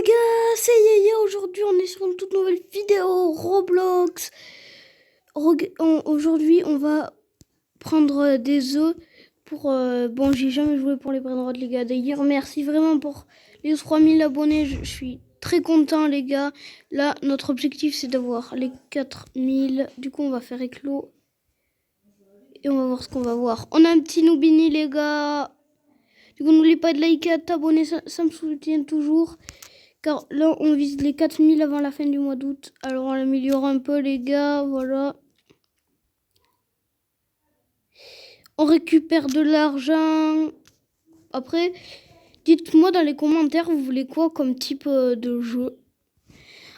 les gars, c'est Yaya. Aujourd'hui on est sur une toute nouvelle vidéo Roblox. Aujourd'hui on va prendre des œufs pour... Bon, j'ai jamais joué pour les brainrots les gars. D'ailleurs merci vraiment pour les 3000 abonnés, je suis très content les gars. Là notre objectif c'est d'avoir les 4000. Du coup on va faire éclos. Et on va voir ce qu'on va voir. On a un petit Noobini les gars. Du coup n'oubliez pas de liker, de t'abonner, ça me soutient toujours. Car là, on vise les 4000 avant la fin du mois d'août. Alors, on améliore un peu, les gars. Voilà. On récupère de l'argent. Après, dites-moi dans les commentaires, vous voulez quoi comme type de jeu.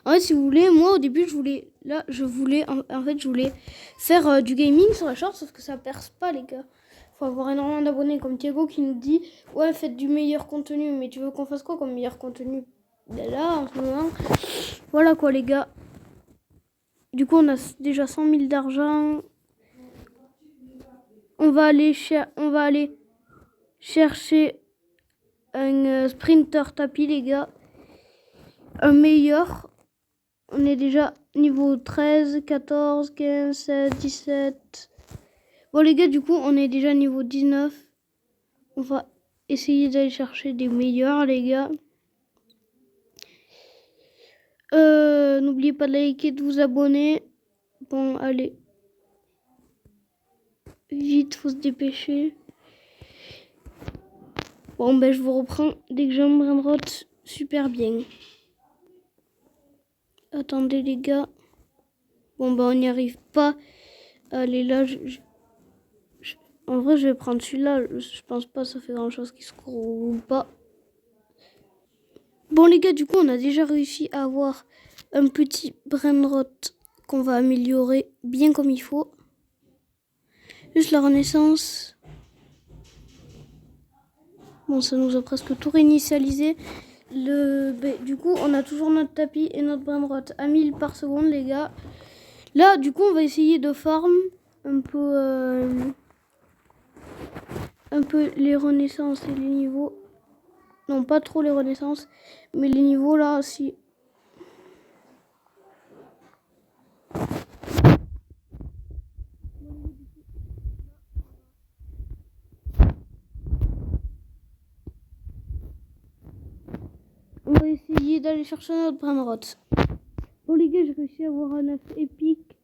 En fait, si vous voulez, moi, au début, je voulais faire du gaming sur la short, sauf que ça perce pas, les gars. Faut avoir énormément d'abonnés, comme Thiago qui nous dit « Ouais, faites du meilleur contenu. » Mais tu veux qu'on fasse quoi comme meilleur contenu? Là, en ce moment. Voilà quoi, les gars. Du coup, on a déjà 100 000 d'argent. On va aller chercher un sprinter tapis, les gars. Un meilleur. On est déjà niveau 13, 14, 15, 16, 17. Bon, les gars, du coup, on est déjà niveau 19. On va essayer d'aller chercher des meilleurs, les gars. N'oubliez pas de liker, de vous abonner. Bon, allez. Vite, faut se dépêcher. Bon, ben, je vous reprends dès que j'ai un brainrot super bien. Attendez, les gars. Bon, ben, on n'y arrive pas. Allez, là, en vrai, je vais prendre celui-là. Je pense pas que ça fait grand-chose qui se roule pas. Bon, les gars, du coup, on a déjà réussi à avoir un petit brainrot qu'on va améliorer bien comme il faut. Juste la renaissance. Bon, ça nous a presque tout réinitialisé. Du coup, on a toujours notre tapis et notre brainrot à 1000 par seconde, les gars. Là, du coup, on va essayer de farm un peu les renaissances et les niveaux. Non, pas trop les renaissances, mais les niveaux là aussi. On va essayer d'aller chercher notre brainrot. Bon les gars, j'ai réussi à avoir un œuf épique.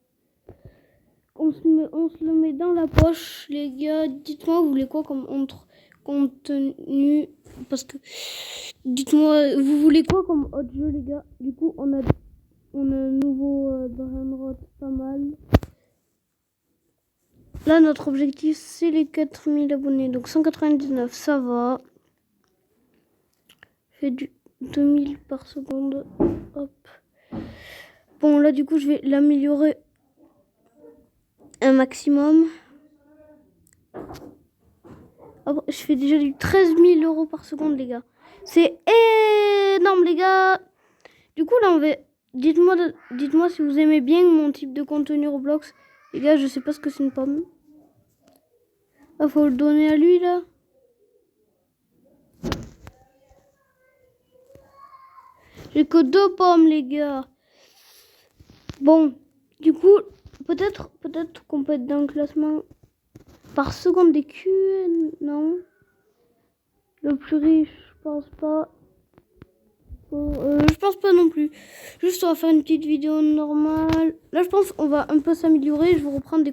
On se le met dans la poche, les gars. Dites-moi, vous voulez quoi comme contenu? Parce que dites-moi, vous voulez quoi comme autre jeu, les gars? Du coup, on a un nouveau brainrot pas mal. Là, notre objectif, c'est les 4000 abonnés. Donc 199, ça va. Fait du 2000 par seconde. Hop. Bon, là, du coup, je vais l'améliorer un maximum. Hop, je fais déjà du 13 000 euros par seconde, les gars. C'est énorme, les gars. Du coup, là, on va... Dites-moi si vous aimez bien mon type de contenu Roblox. Les gars, je sais pas ce que c'est une pomme. Ah, faut le donner à lui, là. J'ai que 2 pommes, les gars. Bon, du coup, peut-être qu'on peut être dans le classement par seconde des Q. Non. Le plus riche, je pense pas. Je pense pas non plus. Juste, on va faire une petite vidéo normale. Là, je pense qu'on va un peu s'améliorer. Je vais reprendre dès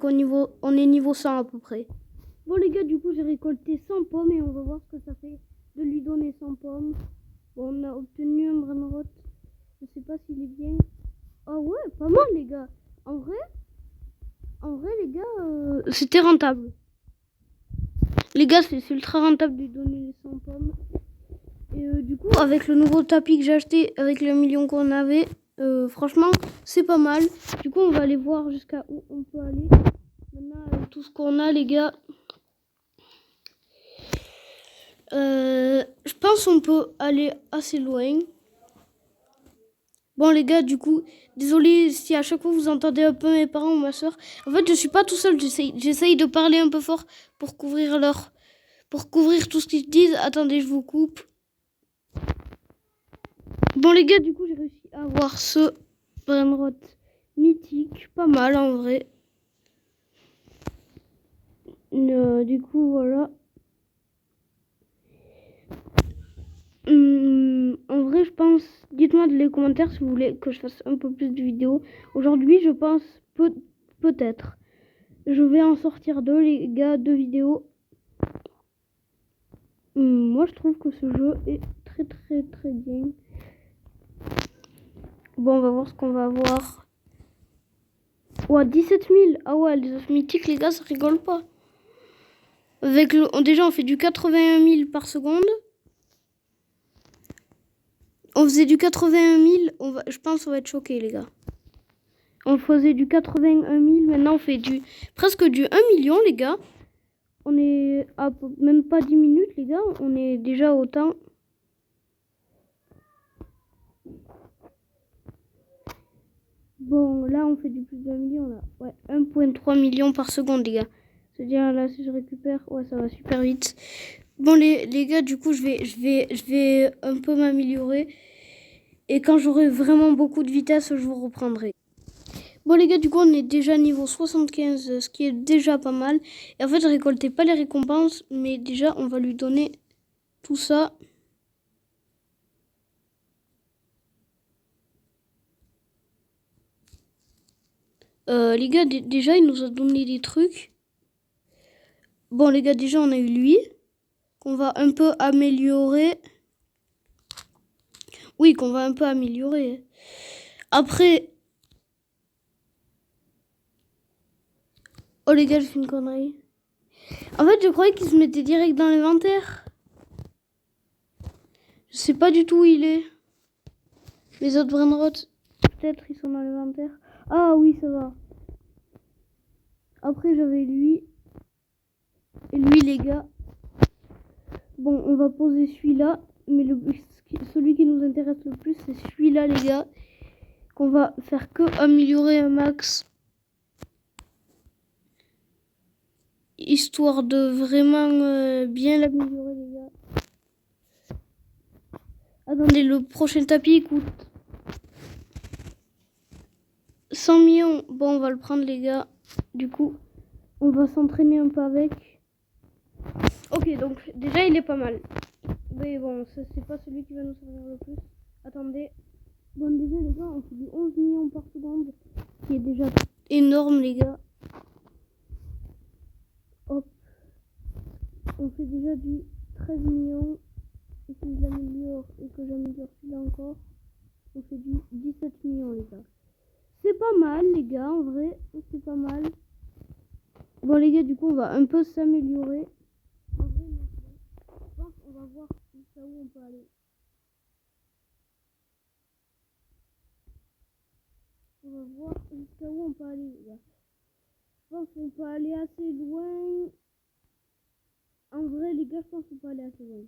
on est niveau 100 à peu près. Bon, les gars, du coup, j'ai récolté 100 pommes et on va voir ce que ça fait de lui donner 100 pommes. Bon, on a obtenu un brainrot. Je sais pas s'il est bien. Ah ouais, pas mal, les gars. En vrai, les gars, c'était rentable. Les gars, c'est ultra rentable de lui donner les 100 pommes. Et du coup, avec le nouveau tapis que j'ai acheté, avec le million qu'on avait, franchement, c'est pas mal. Du coup, on va aller voir jusqu'à où on peut aller. Maintenant, avec tout ce qu'on a, les gars, je pense qu'on peut aller assez loin. Bon, les gars, du coup, désolé si à chaque fois vous entendez un peu mes parents ou ma soeur. En fait, je suis pas tout seul. J'essaye de parler un peu fort pour couvrir tout ce qu'ils disent. Attendez, je vous coupe. Bon les gars, du coup j'ai réussi à avoir ce brainrot mythique, pas mal en vrai. Du coup voilà. En vrai je pense, dites-moi dans les commentaires si vous voulez que je fasse un peu plus de vidéos. Aujourd'hui je pense peut-être. Je vais en sortir deux les gars, 2 vidéos. Moi je trouve que ce jeu est très bien. Bon on va voir ce qu'on va avoir. Ouais 17 000. Ah ouais les œufs mythiques les gars ça rigole pas. Avec déjà on fait du 81 000 par seconde. On faisait du 81 000, je pense qu'on va être choqués les gars. On faisait du 81 000, maintenant on fait presque du 1 million les gars. On est à même pas 10 minutes les gars, on est déjà autant. Bon là on fait du plus de 1 million là. Ouais, 1,3 million par seconde les gars. C'est-à-dire là si je récupère, ouais ça va super vite. Bon les gars du coup je vais un peu m'améliorer. Et quand j'aurai vraiment beaucoup de vitesse je vous reprendrai. Bon les gars, du coup on est déjà niveau 75, ce qui est déjà pas mal. Et en fait je récoltais pas les récompenses, mais déjà on va lui donner tout ça. Les gars, déjà il nous a donné des trucs. Bon les gars, déjà on a eu lui, qu'on va un peu améliorer. Oui, qu'on va un peu améliorer. Après... Oh les gars, j'ai fait une connerie. En fait je croyais qu'il se mettait direct dans l'inventaire. Je sais pas du tout où il est. Les autres brainrots, peut-être ils sont dans l'inventaire. Ah oui, ça va. Après j'avais lui. Et lui les gars. Bon, on va poser celui-là. Mais celui qui nous intéresse le plus, c'est celui-là les gars. Qu'on va faire que améliorer un max. Histoire de vraiment bien l'améliorer les gars. Attendez, le prochain tapis coûte 100 millions. Bon, on va le prendre les gars. Du coup, on va s'entraîner un peu avec. Ok, donc déjà il est pas mal. Mais bon, c'est pas celui qui va nous servir le plus. Attendez. Bon, déjà les gars, on fait du 11 millions par seconde. Qui est déjà énorme les gars. Hop. On fait déjà du 13 millions. Et si je l'améliore et que j'améliore celui-là encore, on fait du 17 millions les gars. C'est pas mal les gars, en vrai, c'est pas mal. Bon les gars, du coup on va un peu s'améliorer. En vrai, non, je pense qu'on va voir jusqu'à où on peut aller. On va voir jusqu'à où on peut aller les gars. Je pense qu'on peut aller assez loin. En vrai les gars, je pense qu'on peut aller assez loin.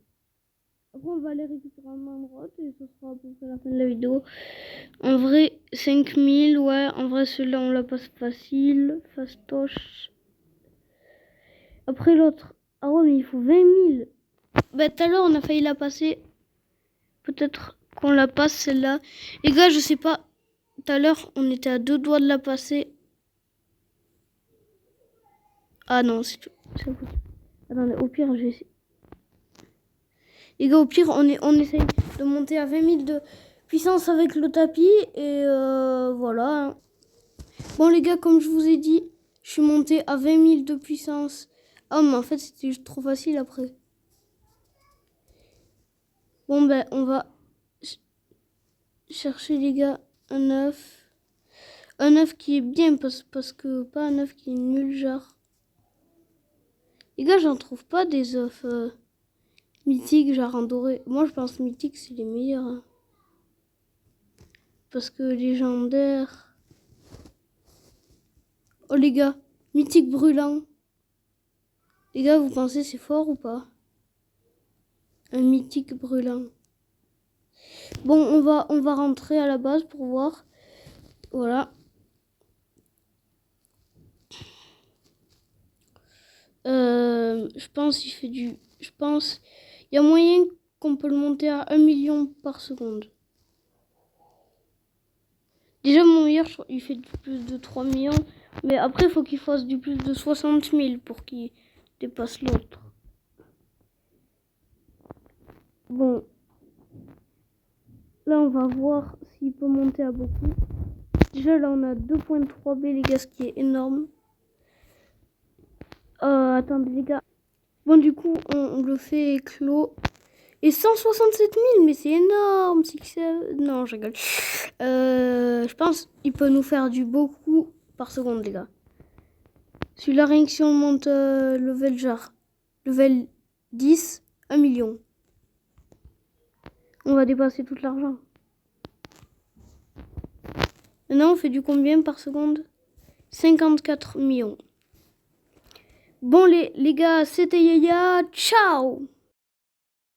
Après on va aller récupérer un endroit et ce sera à peu près la fin de la vidéo. En vrai 5000, ouais, en vrai celui-là on la passe facile, fastoche. Après l'autre, ah ouais mais il faut 20 000. Bah tout à l'heure on a failli la passer. Peut-être qu'on la passe celle-là. Les gars je sais pas, tout à l'heure on était à 2 doigts de la passer. Ah non c'est impossible. Attendez, au pire je vais essayer. Les gars, au pire, on essaye de monter à 20 000 de puissance avec le tapis. Et voilà. Bon, les gars, comme je vous ai dit, je suis monté à 20 000 de puissance. Ah, mais en fait, c'était trop facile après. Bon, ben, on va chercher, les gars, un œuf. Un œuf qui est bien, parce que pas un œuf qui est nul, genre. Les gars, j'en trouve pas des œufs mythiques, genre en doré. Moi, je pense mythiques, c'est les meilleurs. Hein. Parce que légendaire. Oh les gars, mythique brûlant. Les gars, vous pensez c'est fort ou pas? Un mythique brûlant. Bon, on va rentrer à la base pour voir. Voilà. Je pense il fait je pense il y a moyen qu'on peut le monter à 1 million par seconde. Déjà, mon meilleur, il fait du plus de 3 millions. Mais après, il faut qu'il fasse du plus de 60 000 pour qu'il dépasse l'autre. Bon. Là, on va voir s'il peut monter à beaucoup. Déjà, là, on a 2.3 B, les gars, ce qui est énorme. Attendez, les gars. Bon, du coup, on le fait clos. Et 167 000, mais c'est énorme. Non, je rigole. Je pense qu'il peut nous faire du beaucoup par seconde, les gars. Celui-là, rien que si on monte level 10, 1 million. On va dépasser tout l'argent. Maintenant, on fait du combien par seconde? 54 millions. Bon, les gars, c'était Yaya. Ciao!